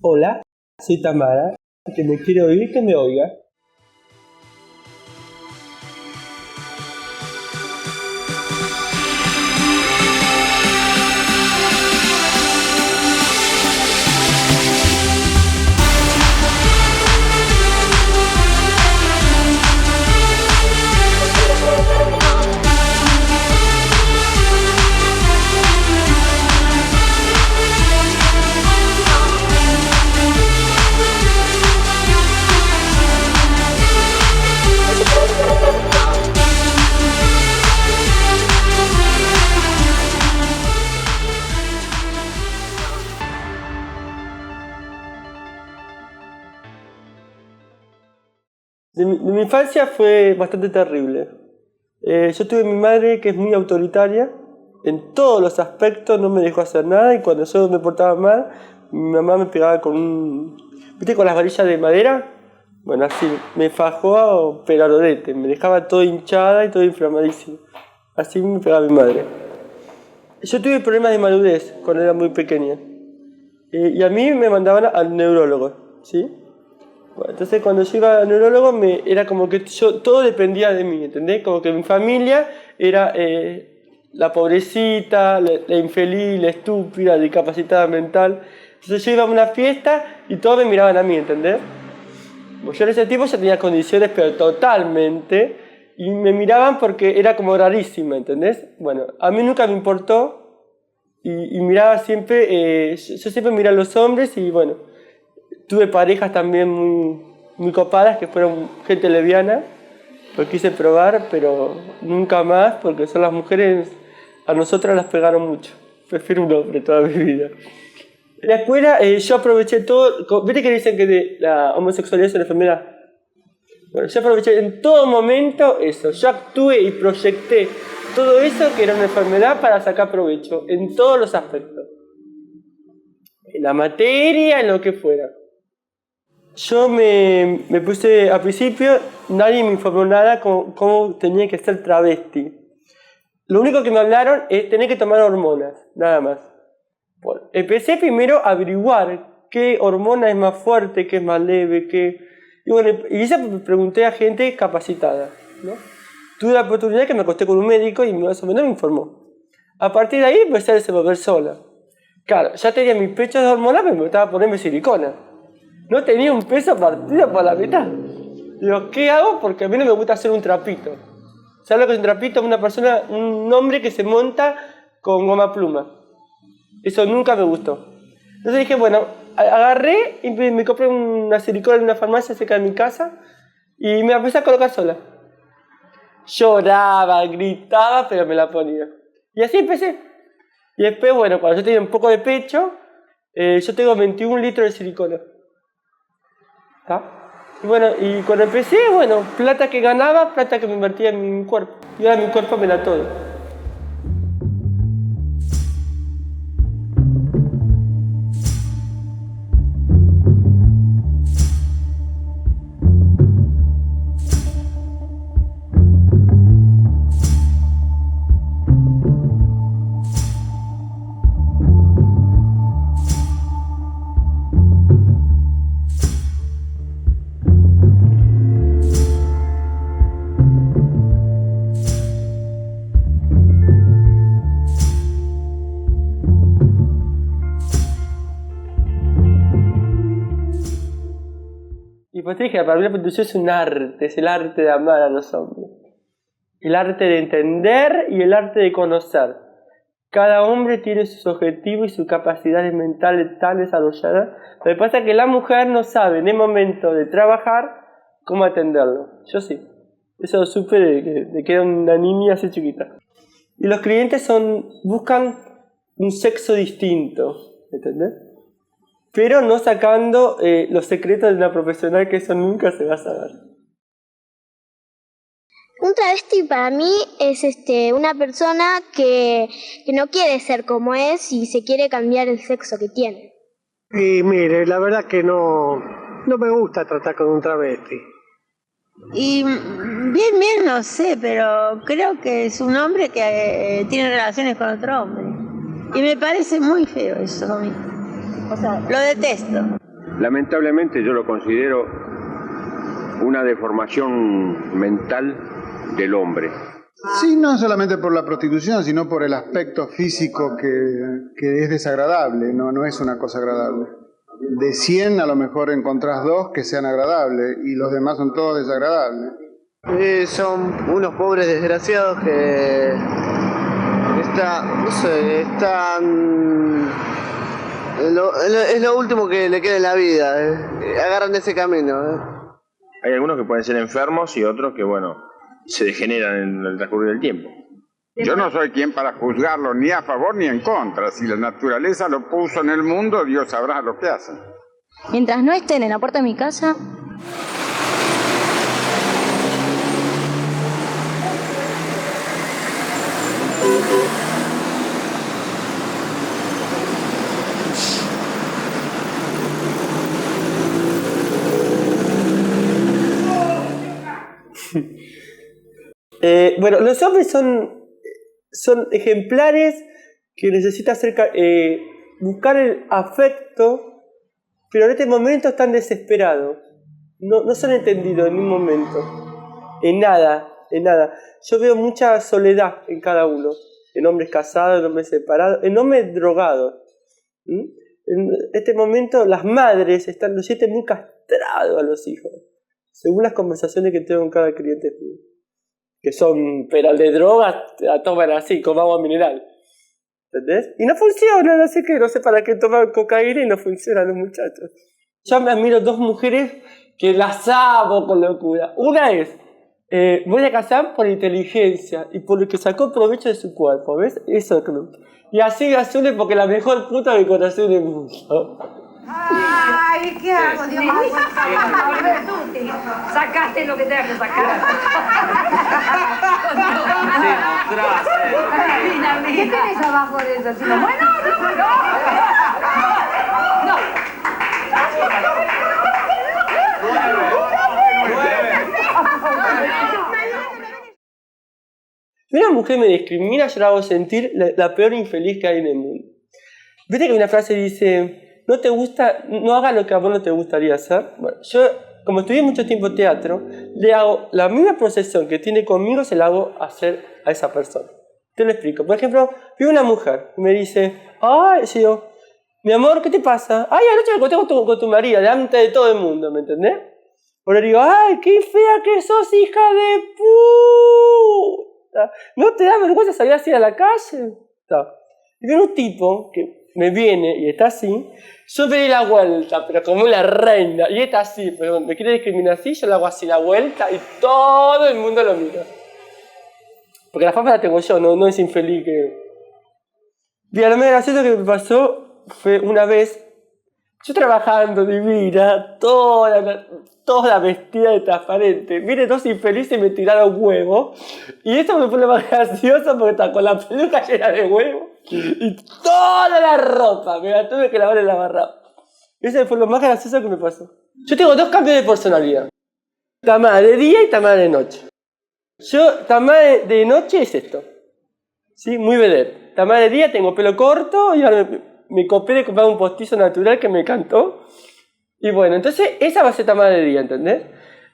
Hola, soy Tamara. Que me quiere oír, que me oiga. De mi infancia fue bastante terrible. Yo tuve mi madre que es muy autoritaria. En todos los aspectos no me dejó hacer nada, y cuando yo me portaba mal, mi mamá me pegaba ¿viste? Con las varillas de madera. Bueno, así, me fajó pero a rodete, me dejaba todo hinchada y todo inflamadísimo. Así me pegaba mi madre. Yo tuve problemas de maludez cuando era muy pequeña. Y a mí me mandaban al neurólogo, ¿sí? Bueno, entonces cuando yo iba al neurólogo era como que todo dependía de mí, ¿entendés? Como que mi familia era la pobrecita, la infeliz, la estúpida, la discapacitada mental. Entonces yo iba a una fiesta y todos me miraban a mí, ¿entendés? Pues yo en ese tiempo ya tenía condiciones, pero totalmente, y me miraban porque era como rarísima, ¿entendés? Bueno, a mí nunca me importó y miraba siempre, yo siempre miraba a los hombres y bueno, tuve parejas también muy copadas que fueron gente lesbiana, lo quise probar, pero nunca más porque son las mujeres, a nosotras las pegaron mucho. Prefiero un hombre toda mi vida. En la escuela yo aproveché todo, ¿viste que dicen que la homosexualidad es una enfermedad? Bueno, yo aproveché en todo momento eso, yo actué y proyecté todo eso que era una enfermedad para sacar provecho, en todos los aspectos. En la materia, en lo que fuera. Yo me puse, al principio, nadie me informó nada cómo tenía que ser travesti. Lo único que me hablaron es tener que tomar hormonas, nada más. Bueno, empecé primero a averiguar qué hormona es más fuerte, qué es más leve, Y bueno, y eso me pregunté a gente capacitada, ¿no? Tuve la oportunidad que me acosté con un médico y más o menos me informó. A partir de ahí empecé a desenvolver sola. Claro, ya tenía mis pechos de hormonas, pero me gustaba ponerme silicona. No tenía un peso partido por la mitad. Digo, ¿qué hago? Porque a mí no me gusta hacer un trapito. ¿Sabes lo que es un trapito? Un hombre que se monta con goma pluma. Eso nunca me gustó. Entonces dije, bueno, agarré y me compré una silicona en una farmacia cerca de mi casa y me la empecé a colocar sola. Lloraba, gritaba, pero me la ponía. Y así empecé. Y después, bueno, cuando yo tenía un poco de pecho, yo tengo 21 litros de silicona. ¿Está? Y bueno, y cuando empecé, bueno, plata que ganaba, plata que me invertía en mi cuerpo. Y ahora mi cuerpo me da todo. Y pues te dije, para mí la prostitución es un arte, es el arte de amar a los hombres. El arte de entender y el arte de conocer. Cada hombre tiene sus objetivos y sus capacidades mentales tan desarrolladas. Lo que pasa es que la mujer no sabe en el momento de trabajar cómo atenderlo. Yo sí. Eso lo supe de que era una niña así chiquita. Y los clientes buscan un sexo distinto, ¿entendés? Pero no sacando los secretos de una profesional, que eso nunca se va a saber. Un travesti para mí es una persona que no quiere ser como es y se quiere cambiar el sexo que tiene. Y mire, la verdad que no me gusta tratar con un travesti. Y bien no sé, pero creo que es un hombre que tiene relaciones con otro hombre. Y me parece muy feo eso a mí. O sea, lo detesto. Lamentablemente yo lo considero una deformación mental del hombre. Sí, no solamente por la prostitución, sino por el aspecto físico que es desagradable, no es una cosa agradable. De 100 a lo mejor encontrás 2 que sean agradables y los demás son todos desagradables. Son unos pobres desgraciados que están... Es lo último que le queda en la vida, agarran ese camino. Hay algunos que pueden ser enfermos y otros que, bueno, se degeneran en el transcurrir del tiempo. Yo no soy quien para juzgarlo ni a favor ni en contra. Si la naturaleza lo puso en el mundo, Dios sabrá lo que hace. Mientras no estén en la puerta de mi casa... Bueno, los hombres son ejemplares que necesitan buscar el afecto, pero en este momento están desesperados. No son entendidos en ningún momento. En nada. Yo veo mucha soledad en cada uno. En hombres casados, en hombres separados, en hombres drogados. En este momento las madres lo sienten muy castrados a los hijos, según las conversaciones que tengo con cada cliente mío. Que son peral de drogas, la toman así, como agua mineral. ¿Entendés? Y no funcionan, así que no sé para qué toman cocaína y no funcionan los muchachos. Yo me admiro 2 mujeres que las amo con locura. Una es, voy a casar por inteligencia y por lo que sacó provecho de su cuerpo, ¿ves? Eso es lo que... Y así Azul porque la mejor puta que conocí en el mundo. Ay, ¿qué hago? Dios mío, sacaste lo que tengas que sacar. ¿Qué tenés abajo de eso? Si no, bueno, no. Si una mujer me discrimina, yo la hago sentir la peor infeliz que hay en el mundo. ¿Viste que una frase dice, no te gusta, no hagas lo que a vos no te gustaría hacer? Bueno, yo, como estudié mucho tiempo teatro, le hago la misma procesión que tiene conmigo, se la hago hacer a esa persona. Te lo explico. Por ejemplo, vi una mujer y me dice, ay, yo, mi amor, ¿qué te pasa? Ay, anoche me conté con tu marido, delante de todo el mundo, ¿me entendés? Por le digo, ay, qué fea que sos, hija de puta. ¿No te da vergüenza salir así a la calle? Y viene un tipo que me viene y está así, yo me doy la vuelta, pero como una reina, y está así, pero me quiere discriminar así, yo le hago así la vuelta y todo el mundo lo mira. Porque la fama la tengo yo, no es infeliz que... Y lo más gracioso que me pasó fue una vez, yo trabajando divina, toda vestida de transparente, viene 2 infelices y me tiraron huevos, y eso me fue lo más gracioso porque estaba con la peluca llena de huevos y toda la ropa, me la tuve que lavar en la barra. Eso fue lo más gracioso que me pasó. Yo tengo 2 cambios de personalidad, Tamara de día y Tamara de noche. Tamara de noche es esto, ¿sí? Muy vedette. Tamara de día tengo pelo corto y ahora me copié de comprar un postizo natural que me encantó. Y bueno, entonces esa va a ser Tamara de día, ¿entendés?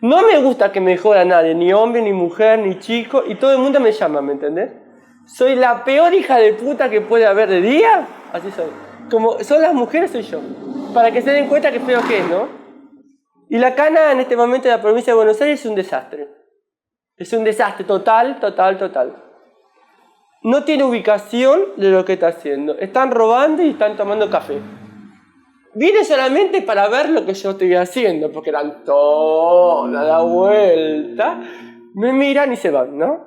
No me gusta que me joda nadie, ni hombre, ni mujer, ni chico, y todo el mundo me llama, ¿me entendés? Soy la peor hija de puta que puede haber de día, así soy. Como son las mujeres, soy yo. Para que se den cuenta que feo que es, ¿no? Y la cana en este momento de la provincia de Buenos Aires es un desastre. Es un desastre total. No tiene ubicación de lo que está haciendo. Están robando y están tomando café. Viene solamente para ver lo que yo estoy haciendo, porque dan toda la vuelta. Me miran y se van, ¿no?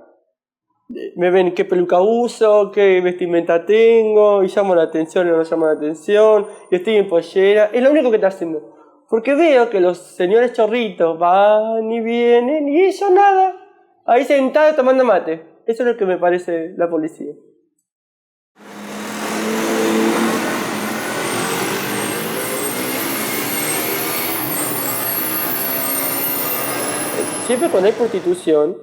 Me ven qué peluca uso, qué vestimenta tengo, y llamo la atención o no llamo la atención, y estoy en pollera. Es lo único que está haciendo. Porque veo que los señores chorritos van y vienen, y ellos nada. Ahí sentados tomando mate. Eso es lo que me parece la policía. Siempre cuando hay prostitución,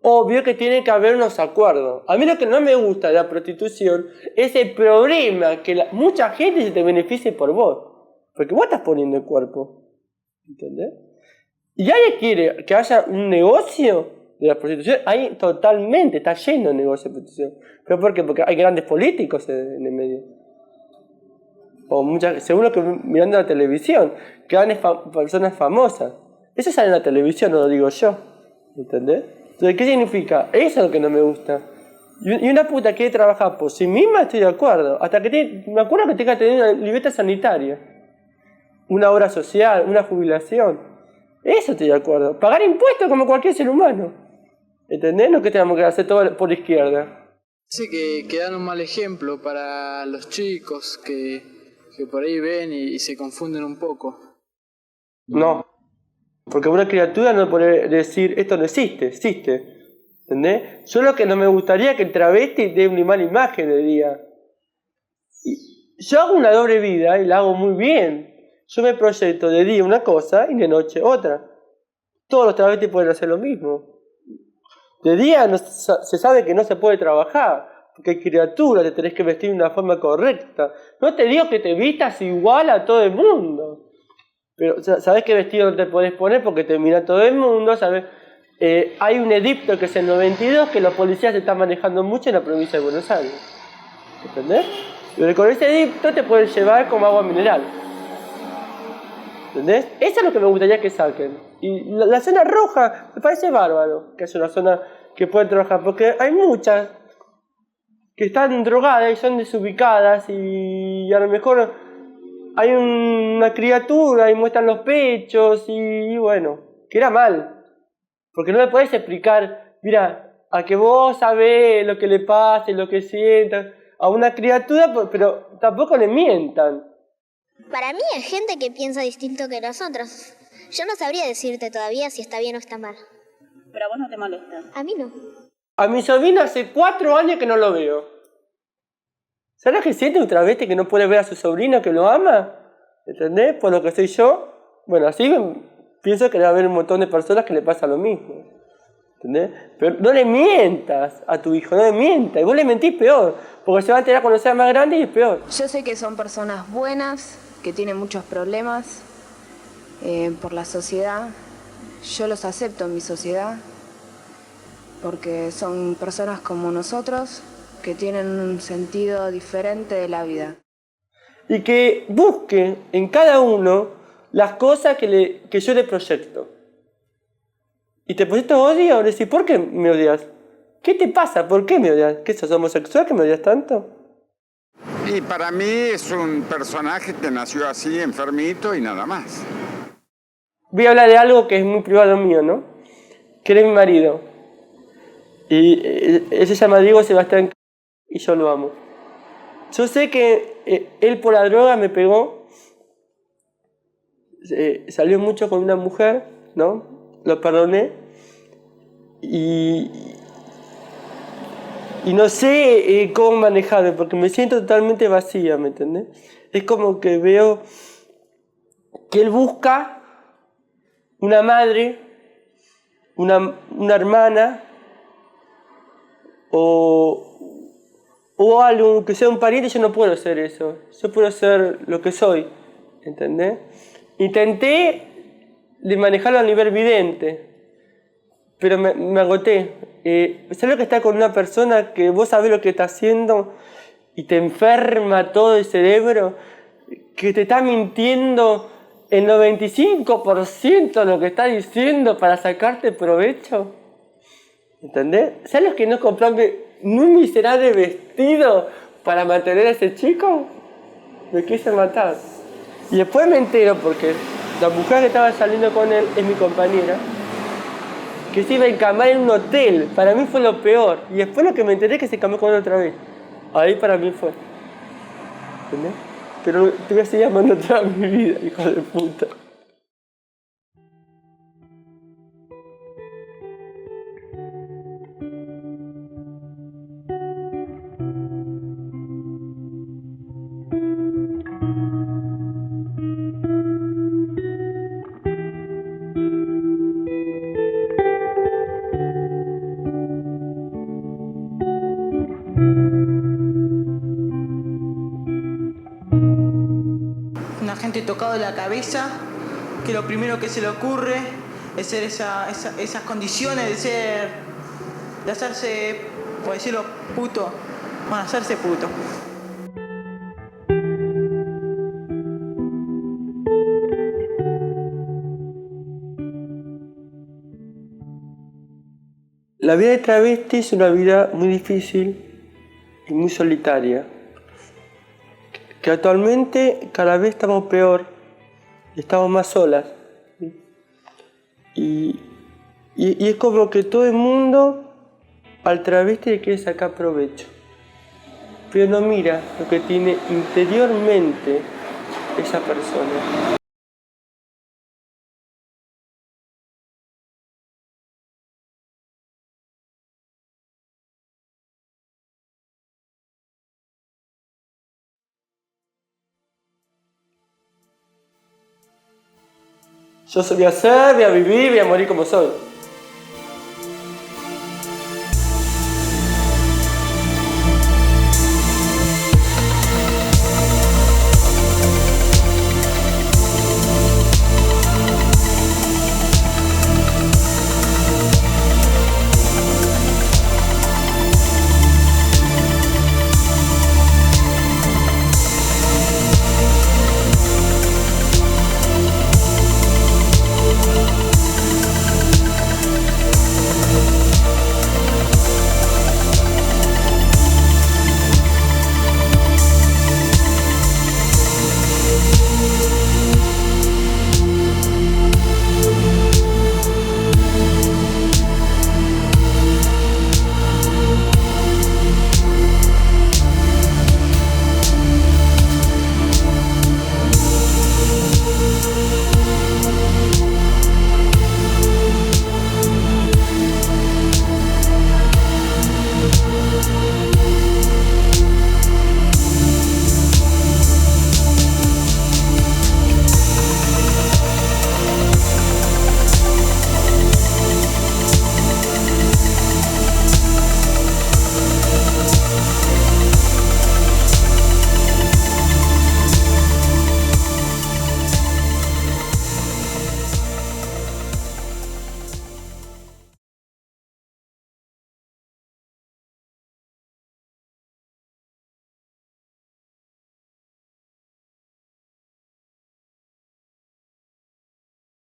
obvio que tiene que haber unos acuerdos. A mí lo que no me gusta de la prostitución es el problema que mucha gente se te beneficie por vos. Porque vos estás poniendo el cuerpo. ¿Entendés? Y alguien quiere que haya un negocio de la prostitución. Ahí totalmente está lleno de negocios de prostitución. ¿Pero por qué? Porque hay grandes políticos en el medio. O según lo que mirando la televisión, grandes personas famosas. Eso sale en la televisión, no lo digo yo. ¿Entendés? Entonces, ¿qué significa? Eso es lo que no me gusta. Y una puta quiere trabajar por sí misma, estoy de acuerdo. Hasta que me acuerdo que tenga que tener una libreta sanitaria, una obra social, una jubilación. Eso estoy de acuerdo. Pagar impuestos como cualquier ser humano. ¿Entendés? No que tengamos que hacer todo por la izquierda. Sí, que dan un mal ejemplo para los chicos que por ahí ven y se confunden un poco. No. Porque una criatura no puede decir, esto no existe, existe. ¿Entendés? Solo que no me gustaría que el travesti dé una mala imagen de día. Yo hago una doble vida y la hago muy bien. Yo me proyecto de día una cosa y de noche otra. Todos los travestis pueden hacer lo mismo. De día se sabe que no se puede trabajar, porque hay criaturas, te tenés que vestir de una forma correcta. No te digo que te vistas igual a todo el mundo. Pero sabés qué vestido no te podés poner porque te mira todo el mundo, ¿sabés? Hay un edicto que es el 92 que los policías están manejando mucho en la provincia de Buenos Aires. ¿Entendés? Pero con ese edicto te pueden llevar como agua mineral. ¿Entendés? Eso es lo que me gustaría que saquen. Y la zona roja me parece bárbaro que es una zona que pueden trabajar, porque hay muchas que están drogadas y son desubicadas y a lo mejor hay una criatura y muestran los pechos y bueno, queda mal. Porque no le podés explicar, mira, a que vos sabés lo que le pasa y lo que sientan a una criatura, pero tampoco le mientan. Para mí hay gente que piensa distinto que nosotros. Yo no sabría decirte todavía si está bien o está mal. Pero a vos no te molesta. A mí no. A mi sobrino hace 4 años que no lo veo. ¿Sabes lo que siente un travesti que no puede ver a su sobrino que lo ama? ¿Entendés? Por lo que soy yo. Bueno, así pienso que debe haber un montón de personas que le pasa lo mismo. ¿Entendés? Pero no le mientas a tu hijo, no le mientas. Y vos le mentís peor, porque se va a enterar cuando sea más grande y es peor. Yo sé que son personas buenas, que tienen muchos problemas por la sociedad. Yo los acepto en mi sociedad, porque son personas como nosotros, que tienen un sentido diferente de la vida. Y que busque en cada uno las cosas que yo le proyecto. Y te proyecto odio, le decís, ¿por qué me odias? ¿Qué te pasa? ¿Por qué me odias? ¿Qué sos homosexual que me odias tanto? Y para mí es un personaje que nació así, enfermito y nada más. Voy a hablar de algo que es muy privado mío, ¿no? Que era mi marido. Y él se llama Diego Sebastián y yo lo amo. Yo sé que él por la droga me pegó. Salió mucho con una mujer, ¿no? Lo perdoné. Y no sé cómo manejarme, porque me siento totalmente vacía, ¿me entendés? Es como que veo que él busca una madre, una hermana, o algo que sea un pariente. Yo no puedo ser eso. Yo puedo ser lo que soy, ¿entendés? Intenté de manejarlo a nivel vidente, pero me agoté. ¿Sabes lo que está con una persona que vos sabés lo que está haciendo y te enferma todo el cerebro? Que te está mintiendo el 95% de lo que está diciendo para sacarte provecho. ¿Entendés? ¿Sabes lo que no comprarme un miserable vestido para mantener a ese chico? Me quise matar. Y después me entero porque la mujer que estaba saliendo con él es mi compañera, que se iba a encamar en un hotel. Para mí fue lo peor. Y después lo que me enteré es que se encamó con él otra vez. Ahí para mí fue. ¿Entendés? Pero te voy a seguir amando toda mi vida, hijo de puta. tocado de la cabeza, que lo primero que se le ocurre es ser esas condiciones de hacerse, por decirlo, puto. Bueno, hacerse puto. La vida de travesti es una vida muy difícil y muy solitaria, que actualmente cada vez estamos peor, estamos más solas. Y es como que todo el mundo al travesti le quiere sacar provecho, pero no mira lo que tiene interiormente esa persona. Yo voy a ser, voy a vivir, voy a morir como soy.